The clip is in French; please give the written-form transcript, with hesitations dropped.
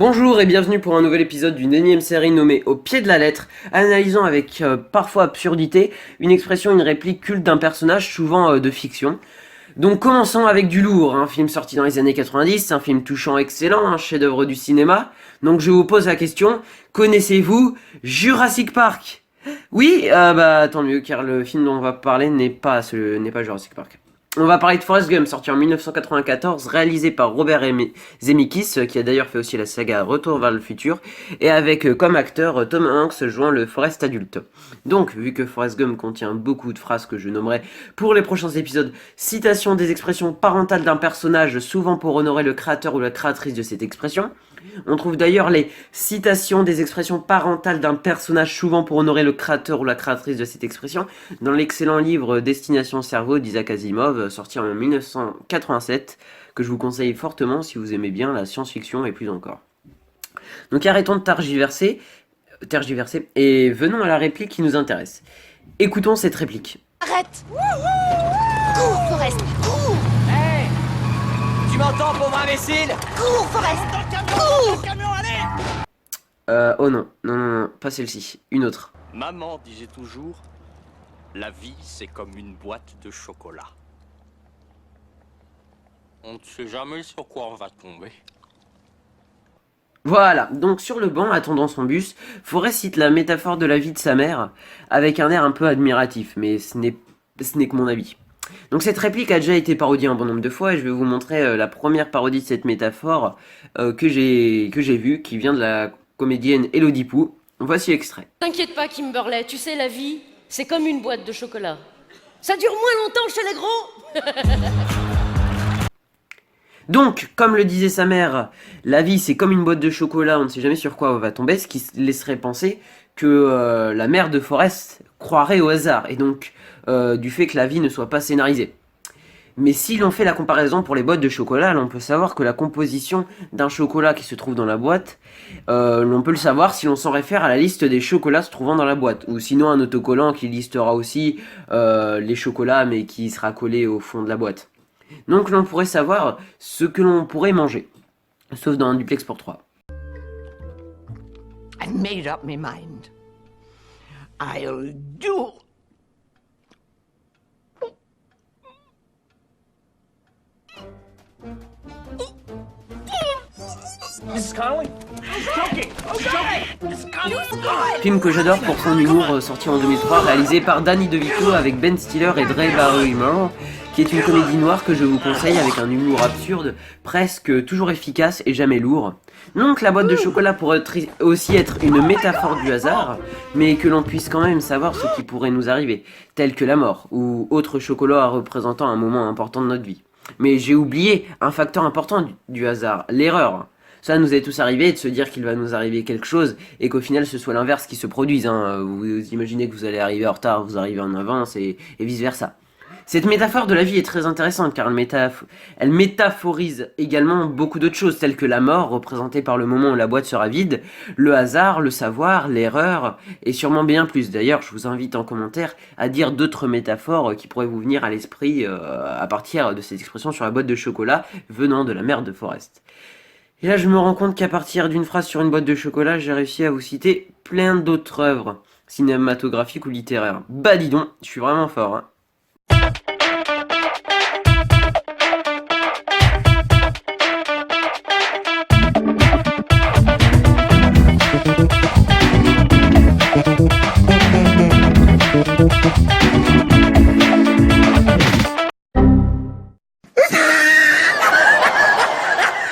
Bonjour et bienvenue pour un nouvel épisode d'une énième série nommée Au pied de la lettre, analysant avec parfois absurdité une expression, une réplique culte d'un personnage souvent de fiction. Donc commençons avec du lourd, un film sorti dans les années 90, un film touchant excellent, un chef-d'œuvre du cinéma. Donc je vous pose la question, connaissez-vous Jurassic Park? Oui, bah tant mieux car le film dont on va parler n'est pas Jurassic Park. On va parler de Forrest Gump, sorti en 1994, réalisé par Robert Zemeckis, qui a d'ailleurs fait aussi la saga Retour vers le futur, et avec comme acteur Tom Hanks jouant le Forrest adulte. Donc, vu que Forrest Gump contient beaucoup de phrases que je nommerai pour les prochains épisodes, citation des expressions parentales d'un personnage, souvent pour honorer le créateur ou la créatrice de cette expression. On trouve d'ailleurs les citations des expressions parentales d'un personnage, souvent pour honorer le créateur ou la créatrice de cette expression, dans l'excellent livre Destination Cerveau d'Isaac Asimov, sorti en 1987, que je vous conseille fortement si vous aimez bien la science-fiction et plus encore. Donc arrêtons de tergiverser, et venons à la réplique qui nous intéresse. Écoutons cette réplique. Arrête! Cours, Forrest! Cours! Hey! Tu m'entends, pauvre imbécile? Cours, Forrest! Cours! Oh non, pas celle-ci, une autre. Maman disait toujours, la vie c'est comme une boîte de chocolat. On ne sait jamais sur quoi on va tomber. Voilà, donc sur le banc, attendant son bus, Forrest cite la métaphore de la vie de sa mère, avec un air un peu admiratif, mais ce n'est que mon avis. Donc cette réplique a déjà été parodiée un bon nombre de fois, et je vais vous montrer la première parodie de cette métaphore que j'ai vue, qui vient de la comédienne Elodie Pou. Voici l'extrait. T'inquiète pas, Kimberley, tu sais, la vie, c'est comme une boîte de chocolat. Ça dure moins longtemps chez les gros. Donc, comme le disait sa mère, la vie c'est comme une boîte de chocolat, on ne sait jamais sur quoi on va tomber, ce qui laisserait penser que la mère de Forrest croirait au hasard, et donc du fait que la vie ne soit pas scénarisée. Mais si l'on fait la comparaison pour les boîtes de chocolat, on peut savoir que la composition d'un chocolat qui se trouve dans la boîte, l'on peut le savoir si l'on s'en réfère à la liste des chocolats se trouvant dans la boîte, ou sinon un autocollant qui listera aussi les chocolats mais qui sera collé au fond de la boîte. Donc l'on pourrait savoir ce que l'on pourrait manger, sauf dans un duplex pour 3. I've made up my mind. I'll do. Mrs. Connolly? Joking! Film que j'adore pour son humour, sorti en 2003, réalisé par Danny DeVito avec Ben Stiller et Drew Barrymore, qui est une comédie noire que je vous conseille avec un humour absurde, presque toujours efficace et jamais lourd. Donc la boîte de chocolat pourrait aussi être une métaphore du hasard, mais que l'on puisse quand même savoir ce qui pourrait nous arriver, tel que la mort, ou autre chocolat représentant un moment important de notre vie. Mais j'ai oublié un facteur important du hasard, l'erreur. Ça nous est tous arrivé de se dire qu'il va nous arriver quelque chose et qu'au final ce soit l'inverse qui se produise. Vous imaginez que vous allez arriver en retard, vous arrivez en avance et vice versa. Cette métaphore de la vie est très intéressante car elle métaphorise également beaucoup d'autres choses telles que la mort représentée par le moment où la boîte sera vide, le hasard, le savoir, l'erreur et sûrement bien plus. D'ailleurs je vous invite en commentaire à dire d'autres métaphores qui pourraient vous venir à l'esprit à partir de cette expression sur la boîte de chocolat venant de la mère de Forrest. Et là, je me rends compte qu'à partir d'une phrase sur une boîte de chocolat, j'ai réussi à vous citer plein d'autres œuvres cinématographiques ou littéraires. Bah dis donc, je suis vraiment fort, hein.